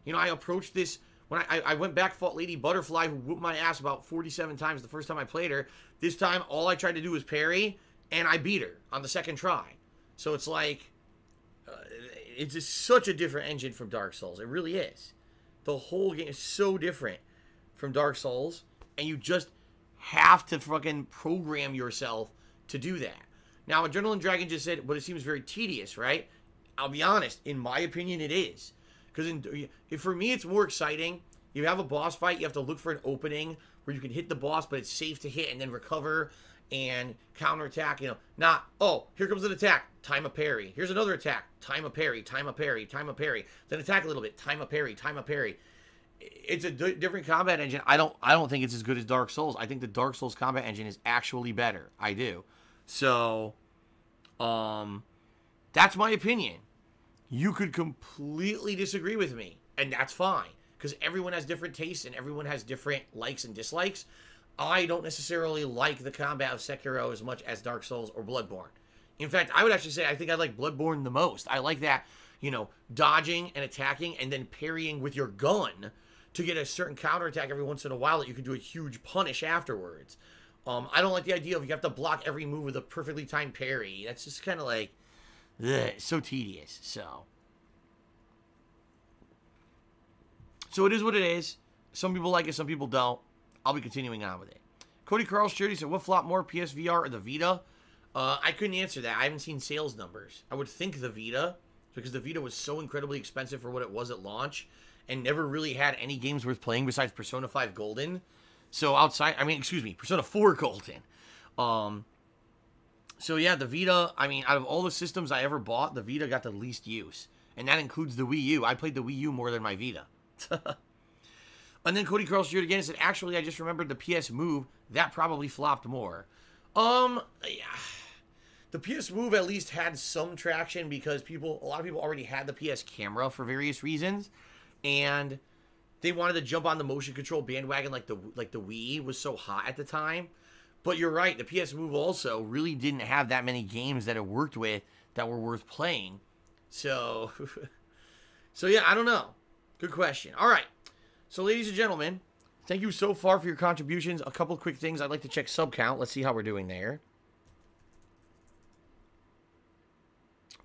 You know, I approached this... When I went back, fought Lady Butterfly, who whooped my ass about 47 times the first time I played her. This time, all I tried to do was parry, and I beat her on the second try. So it's like, it's just such a different engine from Dark Souls. It really is. The whole game is so different from Dark Souls, and you just have to fucking program yourself to do that. Now, Adrenaline Dragon just said, but it seems very tedious, right? I'll be honest, in my opinion, it is. Because for me, it's more exciting. You have a boss fight, you have to look for an opening where you can hit the boss, but it's safe to hit and then recover and counterattack. You know, not, oh, here comes an attack, time a parry. Here's another attack, time a parry, time a parry, time a parry. Then attack a little bit, time a parry, time a parry. It's a different combat engine. I don't think it's as good as Dark Souls. I think the Dark Souls combat engine is actually better. I do. So, that's my opinion. You could completely disagree with me, and that's fine, because everyone has different tastes and everyone has different likes and dislikes. I don't necessarily like the combat of Sekiro as much as Dark Souls or Bloodborne. In fact, I would actually say I think I like Bloodborne the most. I like that, you know, dodging and attacking and then parrying with your gun to get a certain counterattack every once in a while that you can do a huge punish afterwards. I don't like the idea of you have to block every move with a perfectly timed parry. That's just kind of like... Ugh, so tedious. So it is what it is. Some people like it, some people don't. I'll be continuing on with it. Cody Carl's Charity said, what flopped more, PSVR or the Vita? I couldn't answer that. I haven't seen sales numbers. I would think the Vita, because the Vita was so incredibly expensive for what it was at launch and never really had any games worth playing besides Persona 5 Golden. So Persona 4 Golden. So yeah, the Vita, I mean, out of all the systems I ever bought, the Vita got the least use. And that includes the Wii U. I played the Wii U more than my Vita. And then Cody Carl's here again and said, actually, I just remembered the PS Move. That probably flopped more. Yeah. The PS Move at least had some traction because a lot of people already had the PS Camera for various reasons. And they wanted to jump on the motion control bandwagon like the Wii was so hot at the time. But you're right, the PS Move also really didn't have that many games that it worked with that were worth playing. So yeah, I don't know. Good question. All right. So, ladies and gentlemen, thank you so far for your contributions. A couple of quick things. I'd like to check sub count. Let's see how we're doing there.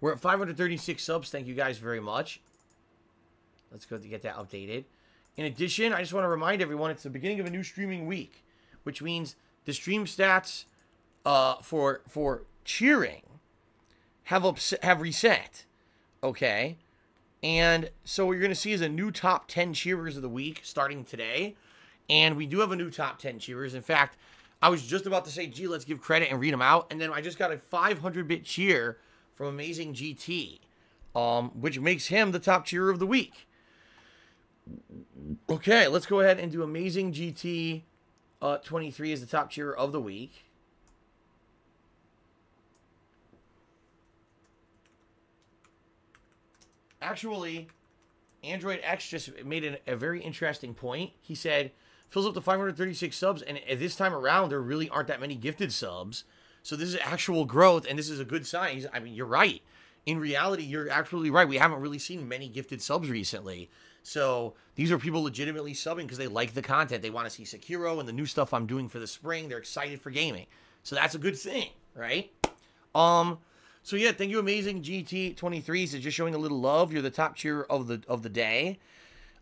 We're at 536 subs. Thank you guys very much. Let's go to get that updated. In addition, I just want to remind everyone it's the beginning of a new streaming week, which means the stream stats for cheering have reset. Okay, And so what you're going to see is a new top 10 cheerers of the week starting today. And we do have a new top 10 cheerers. In fact, I was just about to say, gee, let's give credit and read them out. And then I just got a 500-bit cheer from Amazing GT, which makes him the top cheerer of the week. Okay, let's go ahead and do Amazing GT 23 as the top cheerer of the week. Actually, Android X just made a very interesting point. He said, fills up to 536 subs, and at this time around, there really aren't that many gifted subs. So this is actual growth, and this is a good sign. I mean, you're right. In reality, you're absolutely right. We haven't really seen many gifted subs recently. So these are people legitimately subbing because they like the content. They want to see Sekiro and the new stuff I'm doing for the spring. They're excited for gaming. So that's a good thing, right? So yeah, thank you, Amazing GT23. So just showing a little love. You're the top cheerer of the day.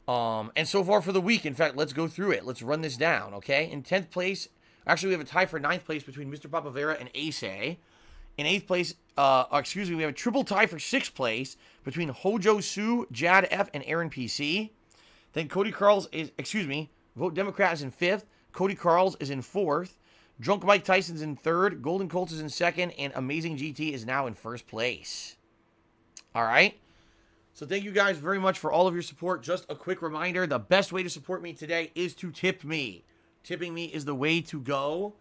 And so far for the week, in fact, let's go through it. Let's run this down, okay? In 10th place, actually, we have a tie for 9th place between Mr. Papavera and Ace. In 8th place, we have a triple tie for 6th place between Hojo Su, Jad F, and Aaron PC. Then Cody Carls is, Vote Democrat is in 5th. Cody Carls is in 4th. Drunk Mike Tyson's in 3rd. Golden Colts is in 2nd. And Amazing GT is now in 1st place. All right? So thank you guys very much for all of your support. Just a quick reminder, the best way to support me today is to tip me. Tipping me is the way to go.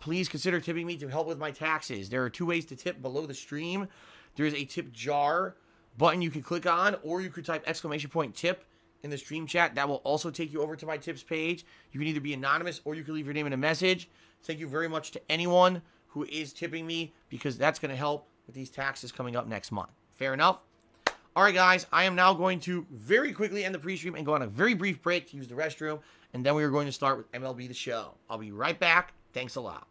Please consider tipping me to help with my taxes. There are 2 ways to tip below the stream. There is a tip jar button you can click on, or you could type !tip in the stream chat. That will also take you over to my tips page. You can either be anonymous or you can leave your name in a message. Thank you very much to anyone who is tipping me, because that's going to help with these taxes coming up next month. Fair enough? All right, guys, I am now going to very quickly end the pre-stream and go on a very brief break to use the restroom, and then we are going to start with MLB The Show. I'll be right back. Thanks a lot.